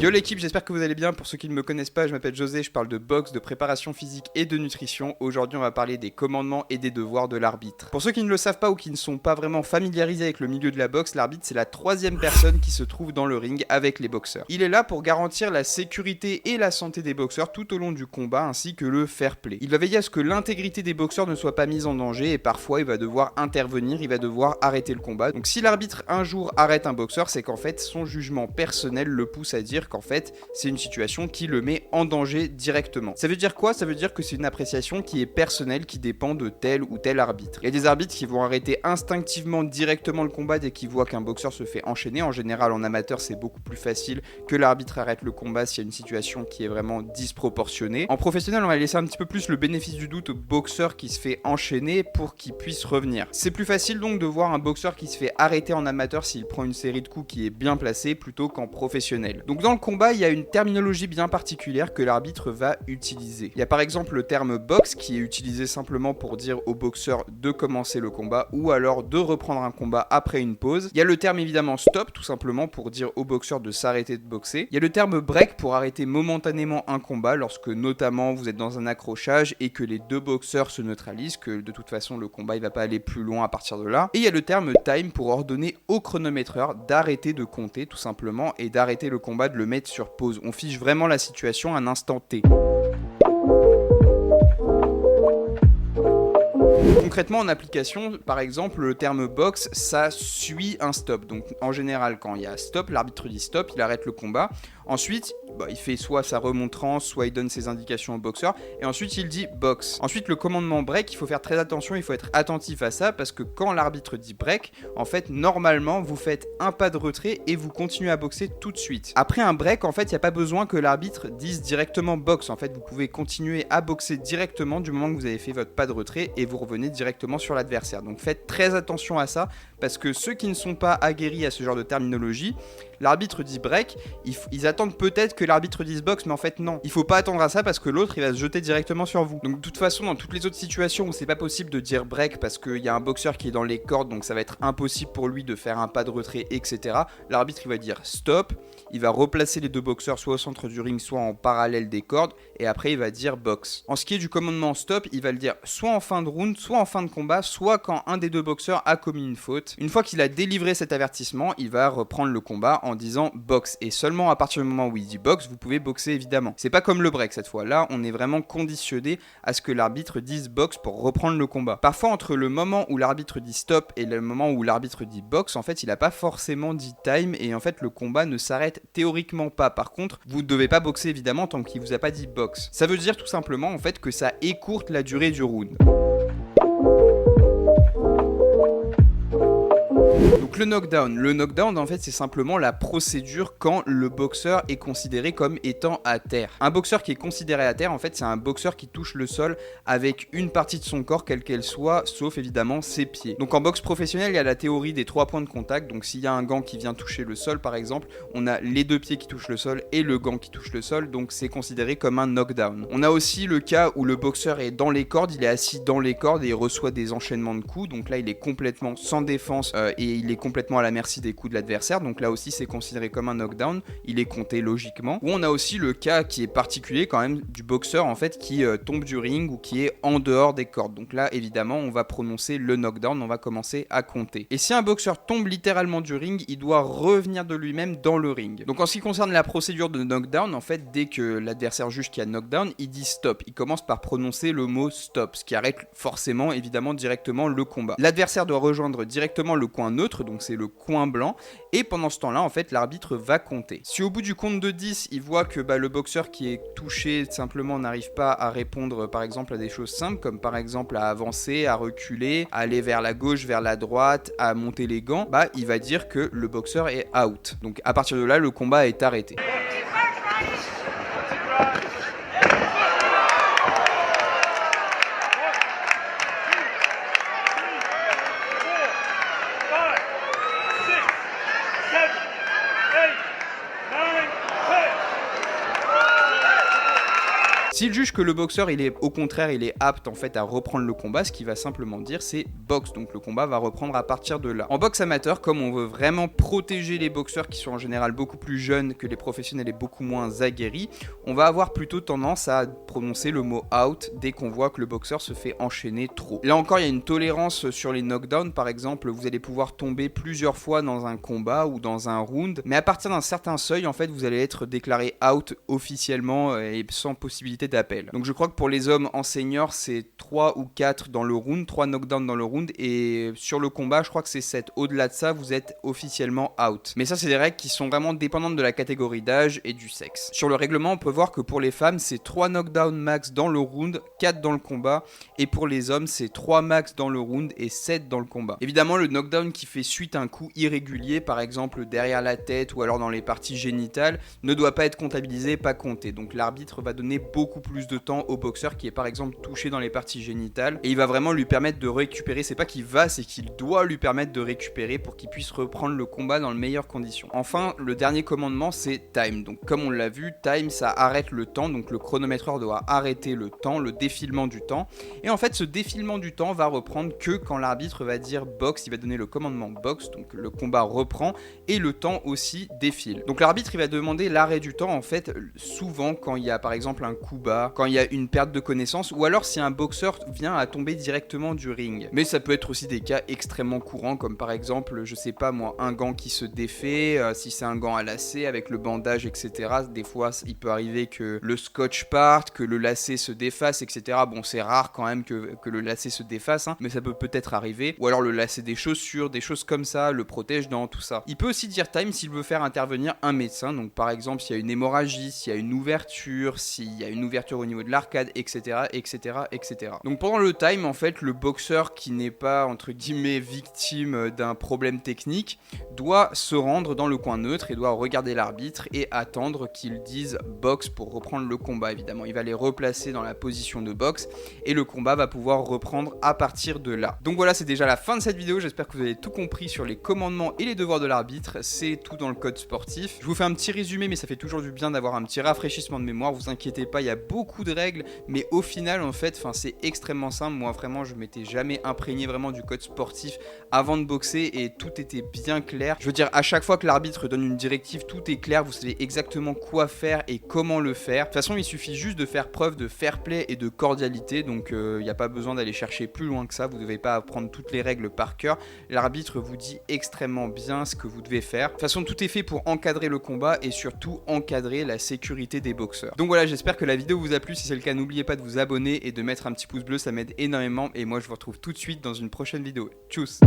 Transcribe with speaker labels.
Speaker 1: Yo l'équipe, j'espère que vous allez bien. Pour ceux qui ne me connaissent pas, je m'appelle José, je parle de boxe, de préparation physique et de nutrition. Aujourd'hui, on va parler des commandements et des devoirs de l'arbitre. Pour ceux qui ne le savent pas ou qui ne sont pas vraiment familiarisés avec le milieu de la boxe, l'arbitre c'est la troisième personne qui se trouve dans le ring avec les boxeurs. Il est là pour garantir la sécurité et la santé des boxeurs tout au long du combat ainsi que le fair play. Il va veiller à ce que l'intégrité des boxeurs ne soit pas mise en danger et parfois il va devoir intervenir, il va devoir arrêter le combat. Donc si l'arbitre un jour arrête un boxeur, c'est qu'en fait son jugement personnel le pousse à dire qu'en fait c'est une situation qui le met en danger directement. Ça veut dire quoi? Ça veut dire que c'est une appréciation qui est personnelle, qui dépend de tel ou tel arbitre. Il y a des arbitres qui vont arrêter instinctivement directement le combat dès qu'ils voient qu'un boxeur se fait enchaîner. En général en amateur c'est beaucoup plus facile que l'arbitre arrête le combat s'il y a une situation qui est vraiment disproportionnée. En professionnel on va laisser un petit peu plus le bénéfice du doute au boxeur qui se fait enchaîner pour qu'il puisse revenir. C'est plus facile donc de voir un boxeur qui se fait arrêter en amateur s'il prend une série de coups qui est bien placée plutôt qu'en professionnel. Donc dans le combat, il y a une terminologie bien particulière que l'arbitre va utiliser. Il y a par exemple le terme box qui est utilisé simplement pour dire au boxeur de commencer le combat ou alors de reprendre un combat après une pause. Il y a le terme évidemment stop tout simplement pour dire au boxeur de s'arrêter de boxer. Il y a le terme break pour arrêter momentanément un combat lorsque notamment vous êtes dans un accrochage et que les deux boxeurs se neutralisent, que de toute façon le combat il va pas aller plus loin à partir de là. Et il y a le terme time pour ordonner au chronométreur d'arrêter de compter tout simplement et d'arrêter le combat, de le mettre sur pause. On fiche vraiment la situation à un instant T. Concrètement en application, par exemple, le terme box, ça suit un stop. Donc en général, quand il y a stop, l'arbitre dit stop, il arrête le combat. Ensuite, il fait soit sa remontrance, soit il donne ses indications au boxeur, et ensuite il dit box. Ensuite, le commandement break, il faut faire très attention, il faut être attentif à ça, parce que quand l'arbitre dit break, en fait, normalement, vous faites un pas de retrait et vous continuez à boxer tout de suite. Après un break, en fait, il n'y a pas besoin que l'arbitre dise directement box. En fait, vous pouvez continuer à boxer directement du moment que vous avez fait votre pas de retrait et vous revenez directement sur l'adversaire. Donc faites très attention à ça, parce que ceux qui ne sont pas aguerris à ce genre de terminologie, l'arbitre dit break, ils attendent peut-être que l'arbitre dise box, mais en fait non. Il faut pas attendre à ça parce que l'autre il va se jeter directement sur vous. Donc de toute façon, dans toutes les autres situations où c'est pas possible de dire break parce qu'il y a un boxeur qui est dans les cordes, donc ça va être impossible pour lui de faire un pas de retrait, etc. L'arbitre il va dire stop, il va replacer les deux boxeurs soit au centre du ring, soit en parallèle des cordes, et après il va dire box. En ce qui est du commandement stop, il va le dire soit en fin de round, soit en fin de combat, soit quand un des deux boxeurs a commis une faute. Une fois qu'il a délivré cet avertissement, il va reprendre le combat en disant box, et seulement à partir du moment où il dit box, vous pouvez boxer évidemment. C'est pas comme le break cette fois, là on est vraiment conditionné à ce que l'arbitre dise box pour reprendre le combat. Parfois entre le moment où l'arbitre dit stop et le moment où l'arbitre dit box, en fait il a pas forcément dit time et en fait le combat ne s'arrête théoriquement pas. Par contre, vous ne devez pas boxer évidemment tant qu'il vous a pas dit box. Ça veut dire tout simplement en fait que ça écourte la durée du round. Donc le knockdown en fait c'est simplement la procédure quand le boxeur est considéré comme étant à terre. Un boxeur qui est considéré à terre en fait c'est un boxeur qui touche le sol avec une partie de son corps quelle qu'elle soit, sauf évidemment ses pieds. Donc en boxe professionnelle il y a la théorie des 3 points de contact, donc s'il y a un gant qui vient toucher le sol par exemple, on a les 2 pieds qui touchent le sol et le gant qui touche le sol, donc c'est considéré comme un knockdown. On a aussi le cas où le boxeur est dans les cordes, il est assis dans les cordes et il reçoit des enchaînements de coups, donc là il est complètement sans défense et il est complètement à la merci des coups de l'adversaire, donc là aussi c'est considéré comme un knockdown, il est compté logiquement. Ou on a aussi le cas qui est particulier quand même du boxeur en fait qui tombe du ring ou qui est en dehors des cordes, donc là évidemment on va prononcer le knockdown, on va commencer à compter. Et si un boxeur tombe littéralement du ring, il doit revenir de lui-même dans le ring. Donc en ce qui concerne la procédure de knockdown, en fait dès que l'adversaire juge qu'il y a knockdown, il dit stop, il commence par prononcer le mot stop, ce qui arrête forcément évidemment directement le combat. L'adversaire doit rejoindre directement le coin neutre, donc c'est le coin blanc, et pendant ce temps-là, en fait, l'arbitre va compter. Si au bout du compte de 10, il voit que le boxeur qui est touché simplement n'arrive pas à répondre, par exemple, à des choses simples, comme par exemple à avancer, à reculer, à aller vers la gauche, vers la droite, à monter les gants, il va dire que le boxeur est out. Donc à partir de là, le combat est arrêté. S'il juge que le boxeur il est au contraire il est apte en fait à reprendre le combat, ce qu'il va simplement dire c'est boxe, donc le combat va reprendre à partir de là. En boxe amateur, comme on veut vraiment protéger les boxeurs qui sont en général beaucoup plus jeunes que les professionnels et beaucoup moins aguerris, on va avoir plutôt tendance à prononcer le mot out dès qu'on voit que le boxeur se fait enchaîner trop. Là encore il y a une tolérance sur les knockdowns, par exemple vous allez pouvoir tomber plusieurs fois dans un combat ou dans un round, mais à partir d'un certain seuil en fait vous allez être déclaré out officiellement et sans possibilité d'appel. Donc je crois que pour les hommes en senior c'est 3 ou 4 dans le round, 3 knockdowns dans le round, et sur le combat je crois que c'est 7. Au-delà de ça vous êtes officiellement out. Mais ça c'est des règles qui sont vraiment dépendantes de la catégorie d'âge et du sexe. Sur le règlement on peut voir que pour les femmes c'est 3 knockdowns max dans le round, 4 dans le combat, et pour les hommes c'est 3 max dans le round et 7 dans le combat. Évidemment le knockdown qui fait suite à un coup irrégulier, par exemple derrière la tête ou alors dans les parties génitales, ne doit pas être comptabilisé, pas compté. Donc l'arbitre va donner beaucoup plus de temps au boxeur qui est par exemple touché dans les parties génitales, et il va vraiment lui permettre de récupérer, c'est pas qu'il va, c'est qu'il doit lui permettre de récupérer pour qu'il puisse reprendre le combat dans les meilleures conditions. Enfin, le dernier commandement c'est time. Donc comme on l'a vu, time ça arrête le temps, donc le chronométreur doit arrêter le temps, le défilement du temps, et en fait ce défilement du temps va reprendre que quand l'arbitre va dire box, il va donner le commandement box, donc le combat reprend et le temps aussi défile. Donc l'arbitre il va demander l'arrêt du temps en fait souvent quand il y a par exemple un coup bas, quand il y a une perte de connaissance, ou alors si un boxeur vient à tomber directement du ring. Mais ça peut être aussi des cas extrêmement courants comme par exemple, je sais pas moi, un gant qui se défait, si c'est un gant à lacet avec le bandage etc. Des fois il peut arriver que le scotch parte, que le lacet se défasse etc. Bon c'est rare quand même que le lacet se défasse hein, mais ça peut peut-être arriver. Ou alors le lacet des chaussures, des choses comme ça, le protège-dents, tout ça. Il peut aussi dire time s'il veut faire intervenir un médecin, donc par exemple s'il y a une hémorragie, s'il y a une ouverture, s'il y a une ouverture au niveau de l'arcade, etc., etc., etc. Donc pendant le time, en fait, le boxeur qui n'est pas, entre guillemets, victime d'un problème technique, doit se rendre dans le coin neutre et doit regarder l'arbitre et attendre qu'il dise box pour reprendre le combat, évidemment. Il va les replacer dans la position de boxe et le combat va pouvoir reprendre à partir de là. Donc voilà, c'est déjà la fin de cette vidéo, j'espère que vous avez tout compris sur les commandements et les devoirs de l'arbitre, c'est tout dans le code sportif. Je vous fais un petit résumé, mais ça fait toujours du bien d'avoir un petit rafraîchissement de mémoire, vous inquiétez pas, il y a beaucoup de règles, mais au final en fait, c'est extrêmement simple. Moi vraiment je m'étais jamais imprégné vraiment du code sportif avant de boxer et tout était bien clair. Je veux dire, à chaque fois que l'arbitre donne une directive, tout est clair, vous savez exactement quoi faire et comment le faire. De toute façon il suffit juste de faire preuve de fair play et de cordialité, donc il n'y a pas besoin d'aller chercher plus loin que ça, vous ne devez pas apprendre toutes les règles par cœur, l'arbitre vous dit extrêmement bien ce que vous devez faire. De toute façon tout est fait pour encadrer le combat et surtout encadrer la sécurité des boxeurs. Donc voilà, j'espère que la vidéo vous a plu, si c'est le cas n'oubliez pas de vous abonner et de mettre un petit pouce bleu, ça m'aide énormément et moi je vous retrouve tout de suite dans une prochaine vidéo. Tchuss.